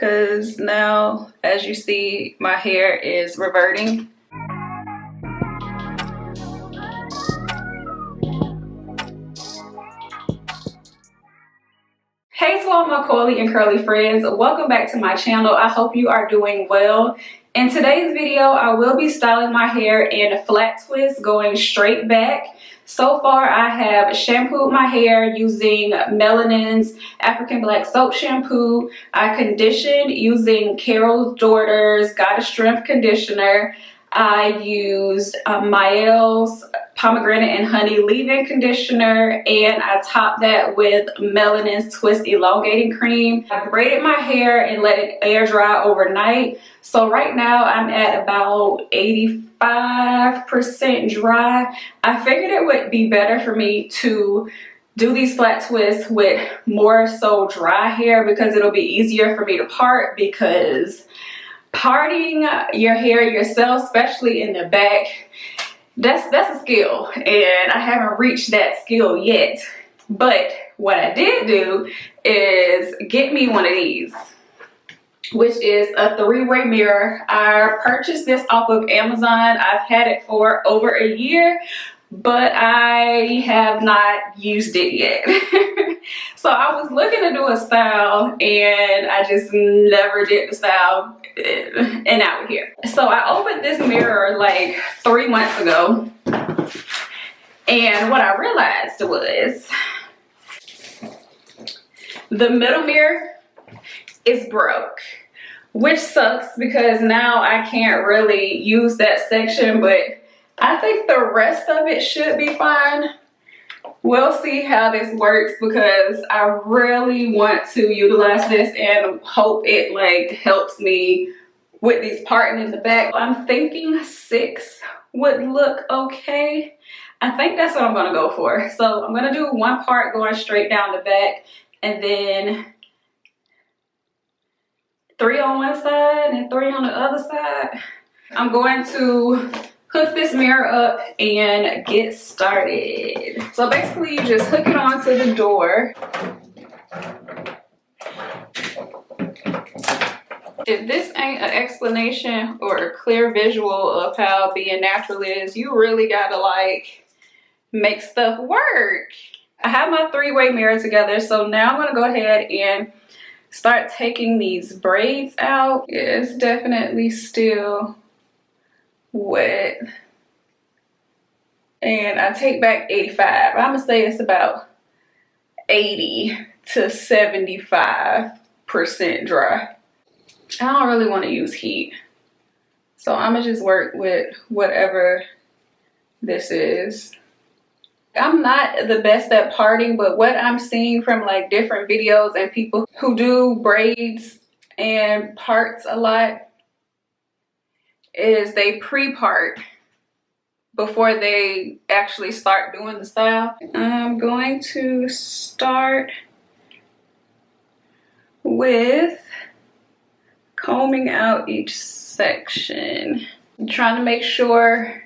because now, as you see, my hair is reverting. Hey to all my coily and curly friends, welcome back to my channel. I hope you are doing well. In today's video, I will be styling my hair in a flat twist going straight back. So far, I have shampooed my hair using Melanin's African Black Soap Shampoo. I conditioned using Carol's Daughter's Goddess Strength Conditioner. I used Mashall's Pomegranate and Honey Leave-In Conditioner, and I topped that with Melanin's Twist Elongating Cream. I braided my hair and let it air dry overnight. So right now I'm at about 85% dry. I figured it would be better for me to do these flat twists with more so dry hair because it'll be easier for me to part, because parting your hair yourself, especially in the back, that's a skill, and I haven't reached that skill yet. But what I did do is get me one of these, which is a three-way mirror. I purchased this off of Amazon. I've had it for over a year, but I have not used it yet. So I was looking to do a style and I just never did the style, and now we're here. So I opened this mirror like 3 months ago, and what I realized was the middle mirror is broke, which sucks because now I can't really use that section, but I think the rest of it should be fine. We'll see how this works because I really want to utilize this and hope it like helps me with these parting in the back. I'm thinking 6 would look okay. I think that's what I'm gonna go for. So I'm gonna do one part going straight down the back, and then 3 on one side and 3 on the other side. I'm going to hook this mirror up and get started. So basically you just hook it onto the door. If this ain't an explanation or a clear visual of how being natural is, you really gotta like make stuff work. I have my 3-way mirror together, so now I'm gonna go ahead and start taking these braids out. It's definitely still wet, and I take back 85. I'm gonna say it's about 80 to 75% dry. I don't really want to use heat, so I'm gonna just work with whatever this is. I'm not the best at parting, but what I'm seeing from like different videos and people who do braids and parts a lot is they pre-part before they actually start doing the style. I'm going to start with combing out each section. I'm trying to make sure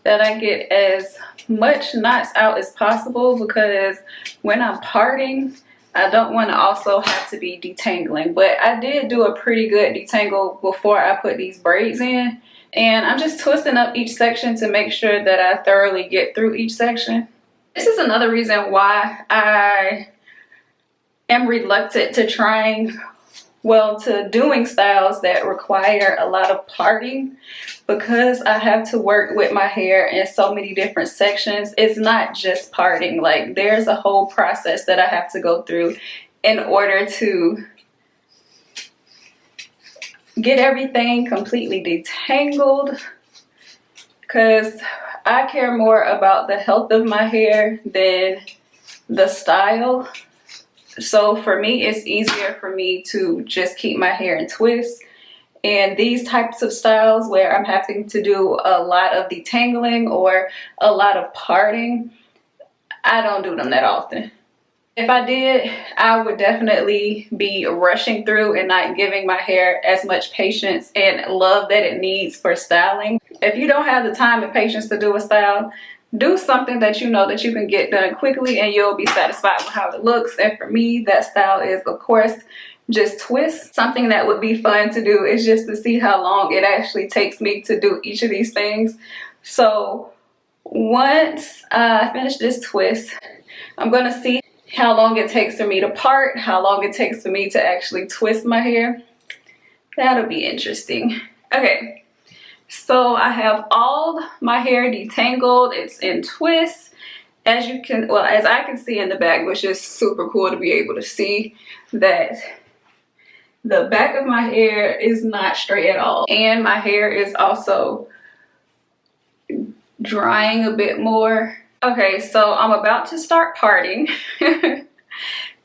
that I get as much knots out as possible, because when I'm parting, I don't want to also have to be detangling. But I did do a pretty good detangle before I put these braids in, and I'm just twisting up each section to make sure that I thoroughly get through each section. This is another reason why I am reluctant to doing styles that require a lot of parting, because I have to work with my hair in so many different sections. It's not just parting, like there's a whole process that I have to go through in order to get everything completely detangled, because I care more about the health of my hair than the style. So for me, it's easier for me to just keep my hair in twists. And these types of styles where I'm having to do a lot of detangling or a lot of parting, I don't do them that often. If I did, I would definitely be rushing through and not giving my hair as much patience and love that it needs for styling. If you don't have the time and patience to do a style, do something that you know that you can get done quickly and you'll be satisfied with how it looks. And for me, that style is, of course, just twist. Something that would be fun to do is just to see how long it actually takes me to do each of these things. So once I finish this twist, I'm going to see how long it takes for me to part, how long it takes for me to actually twist my hair. That'll be interesting. Okay, so I have all my hair detangled. It's in twists. As you can, well, as I can see in the back, which is super cool to be able to see that the back of my hair is not straight at all. And my hair is also drying a bit more. Okay, so I'm about to start parting. It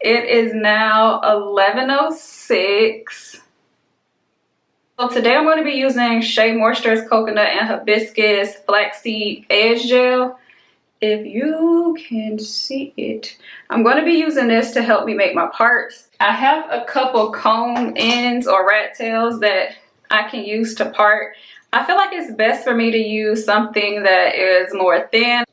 is now 11:06. So today I'm going to be using Shea Moisturized Coconut and Hibiscus Flaxseed Edge Gel. If you can see it, I'm going to be using this to help me make my parts. I have a couple comb ends or rat tails that I can use to part. I feel like it's best for me to use something that is more thin.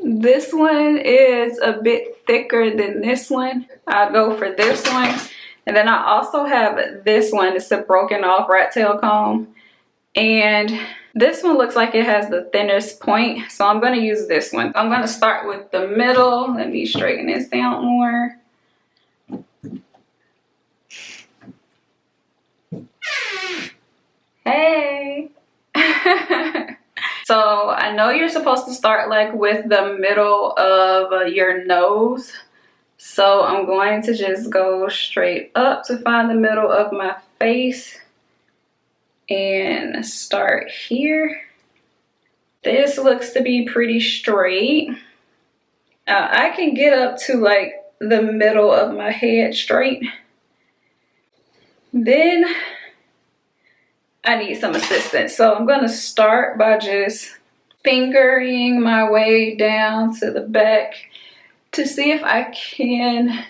This one is a bit thicker than this one. I'll go for this one. And then I also have this one. It's a broken off rat tail comb. And this one looks like it has the thinnest point, so I'm going to use this one. I'm going to start with the middle. Let me straighten this down more. Hey! So I know you're supposed to start like with the middle of your nose. So I'm going to just go straight up to find the middle of my face. And start here. This looks to be pretty straight. I can get up to like the middle of my head straight. Then I need some assistance. So I'm going to start by just fingering my way down to the back to see if I can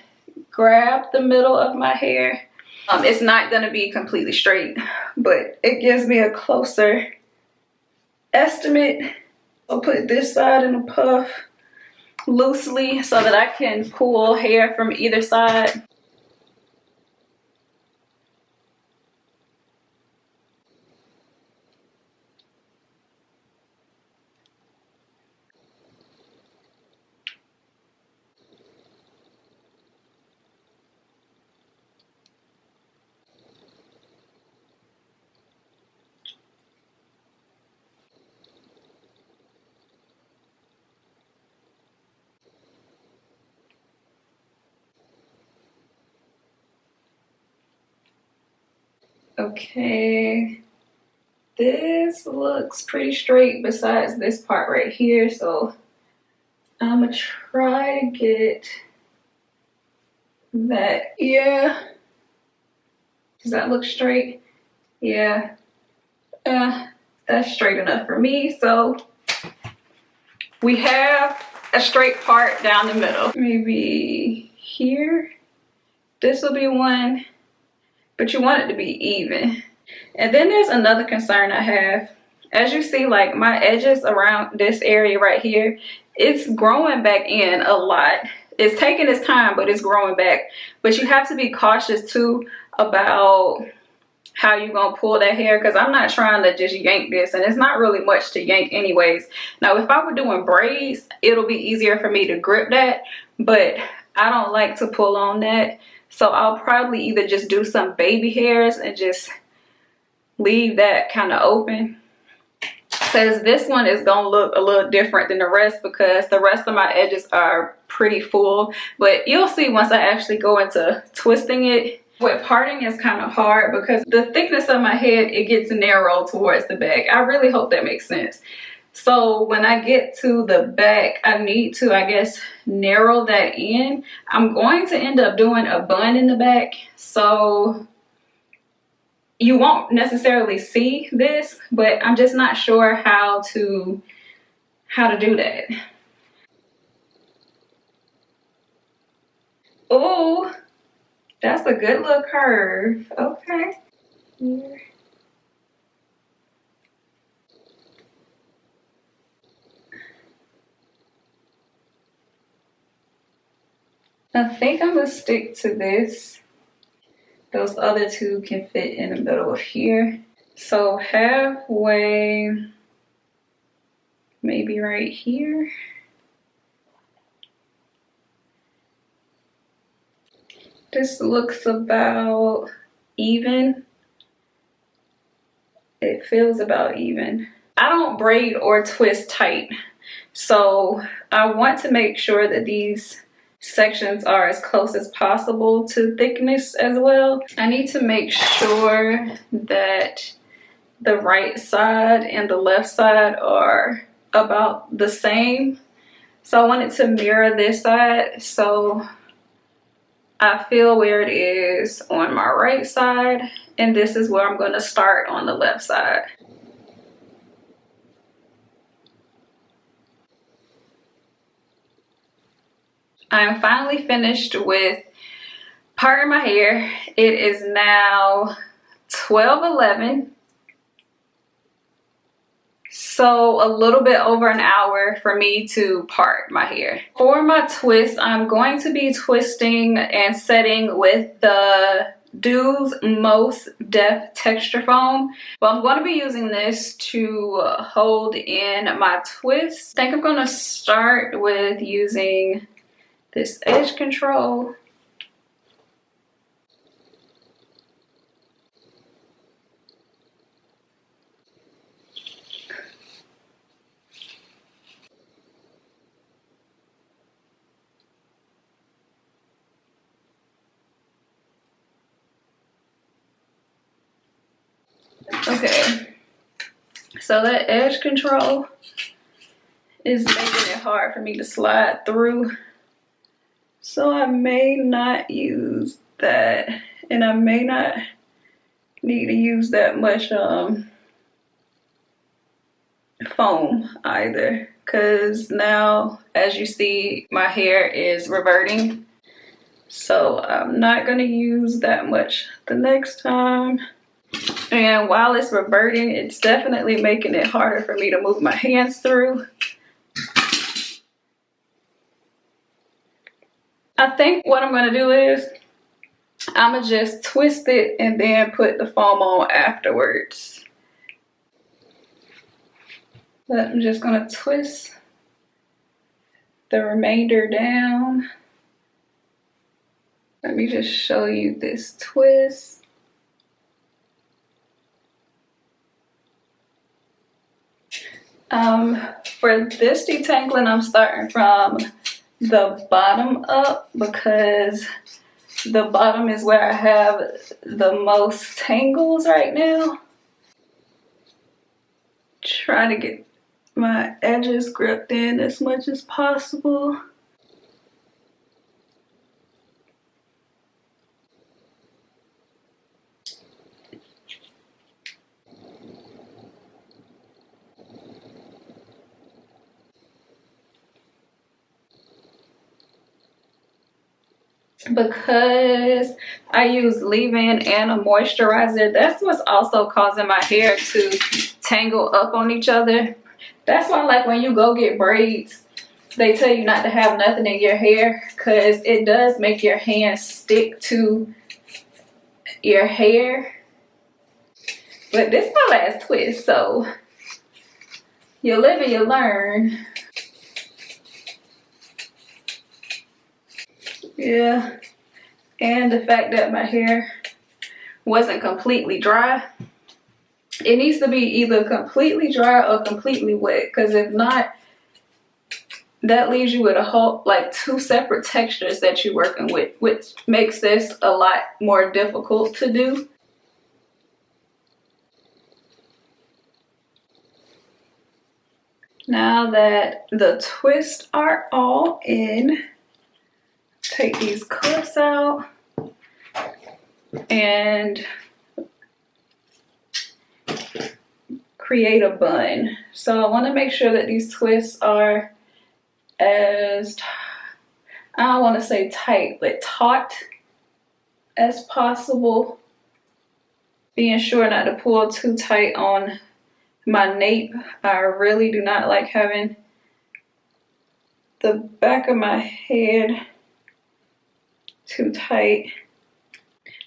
grab the middle of my hair. It's not going to be completely straight, but it gives me a closer estimate. I'll put this side in a puff loosely so that I can pull hair from either side. Okay, this looks pretty straight besides this part right here, so I'm gonna try to get that. Yeah, does that look straight? Yeah, that's straight enough for me. So we have a straight part down the middle. Maybe here, this will be one, but you want it to be even. And then there's another concern I have. As you see, like my edges around this area right here, it's growing back in a lot. It's taking its time, but it's growing back. But you have to be cautious too about how you're gonna pull that hair, because I'm not trying to just yank this, and it's not really much to yank anyways. Now if I were doing braids, it'll be easier for me to grip that, but I don't like to pull on that. So I'll probably either just do some baby hairs and just leave that kind of open, because this one is gonna look a little different than the rest because the rest of my edges are pretty full. But you'll see once I actually go into twisting it. With parting is kind of hard because the thickness of my head, it gets narrow towards the back. I really hope that makes sense. So when I get to the back, I need to, I guess, narrow that in. I'm going to end up doing a bun in the back, so you won't necessarily see this, but I'm just not sure how to do that. Oh, that's a good little curve. Okay. Here. I think I'm gonna stick to this. those other two can fit in the middle of here. So halfway, maybe right here. This looks about even. It feels about even. I don't braid or twist tight, so I want to make sure that these sections are as close as possible to thickness as well. I need to make sure that the right side and the left side are about the same. So I want it to mirror this side, so I feel where it is on my right side, and this is where I'm going to start on the left side. I'm finally finished with parting my hair. It is now 12:11. So a little bit over an hour for me to part my hair. For my twist, I'm going to be twisting and setting with the doux Most Def Texture Foam. But I'm going to be using this to hold in my twist. I think I'm going to start with using this edge control. Okay, so that edge control is making it hard for me to slide through. So I may not use that, and I may not need to use that much foam either, because now, as you see, my hair is reverting. So I'm not gonna use that much the next time. And while it's reverting, it's definitely making it harder for me to move my hands through. I think what I'm gonna do is I'm gonna just twist it and then put the foam on afterwards. But I'm just gonna twist the remainder down. Let me just show you this twist. For this detangling, I'm starting from the bottom up because the bottom is where I have the most tangles right now. Try to get my edges gripped in as much as possible. Because I use leave-in and a moisturizer, that's what's also causing my hair to tangle up on each other. That's why, like, when you go get braids, they tell you not to have nothing in your hair, because it does make your hands stick to your hair. But this is my last twist, so you live and you learn. Yeah, and the fact that my hair wasn't completely dry. It needs to be either completely dry or completely wet, because if not, that leaves you with a whole, like, two separate textures that you're working with, which makes this a lot more difficult to do. Now that the twists are all in, take these clips out and create a bun. So I want to make sure that these twists are as, I don't want to say tight, but taut as possible. Being sure not to pull too tight on my nape. I really do not like having the back of my head too tight.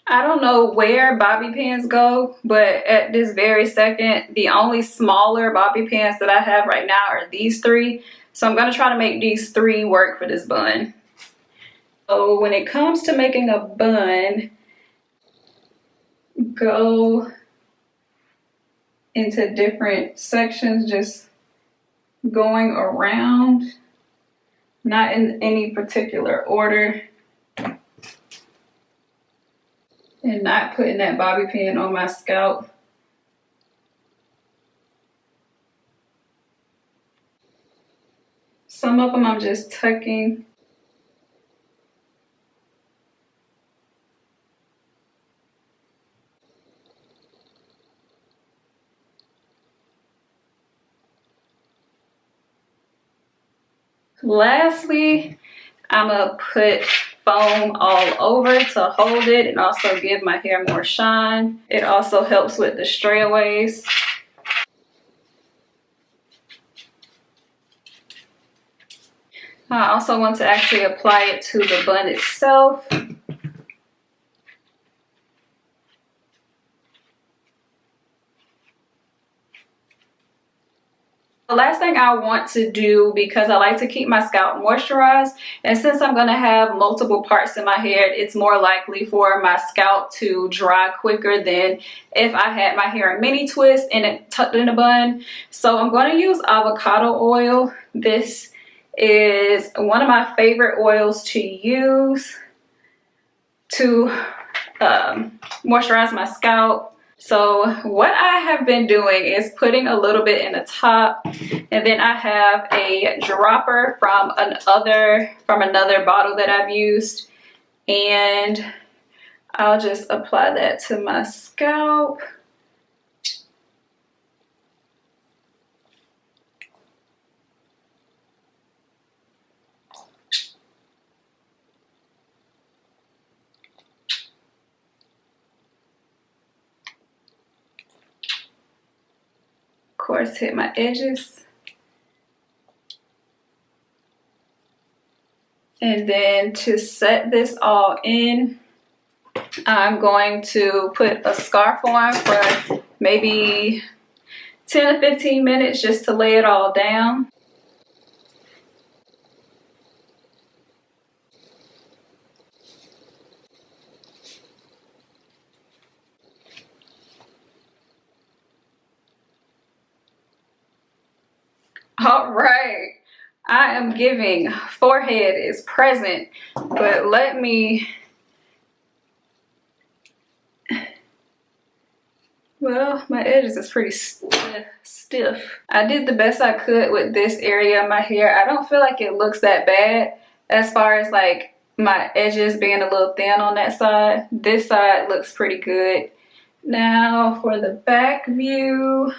I don't know where bobby pins go, but at this very second, the only smaller bobby pins that I have right now are these three. So I'm going to try to make these three work for this bun. So when it comes to making a bun, go into different sections, just going around, not in any particular order. And not putting that bobby pin on my scalp. Some of them I'm just tucking. Lastly, I'm gonna put foam all over to hold it and also give my hair more shine. It also helps with the strayaways. I also want to actually apply it to the bun itself. The last thing I want to do, because I like to keep my scalp moisturized, and since I'm going to have multiple parts in my hair, it's more likely for my scalp to dry quicker than if I had my hair in mini twist and it tucked in a bun. So I'm going to use avocado oil. This is one of my favorite oils to use to moisturize my scalp. So what I have been doing is putting a little bit in the top, and then I have a dropper from another bottle that I've used, and I'll just apply that to my scalp. Of course, hit my edges. And then to set this all in, I'm going to put a scarf on for maybe 10 to 15 minutes just to lay it all down. All right, I am giving forehead is present, but let me, well, my edges is pretty stiff. I did the best I could with this area of my hair. I don't feel like it looks that bad as far as like my edges being a little thin on that side. This side looks pretty good. Now for the back view.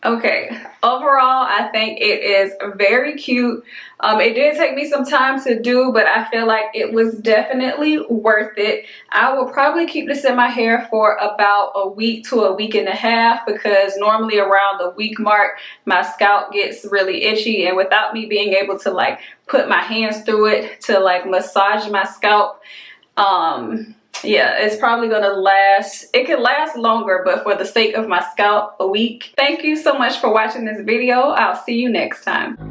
Okay, overall I think it is very cute. It did take me some time to do, but I feel like it was definitely worth it. I will probably keep this in my hair for about a week to a week and a half, because normally around the week mark my scalp gets really itchy, and without me being able to like put my hands through it to like massage my scalp, yeah, it's probably gonna last. It could last longer, but for the sake of my scalp, a week. Thank you so much for watching this video. I'll see you next time.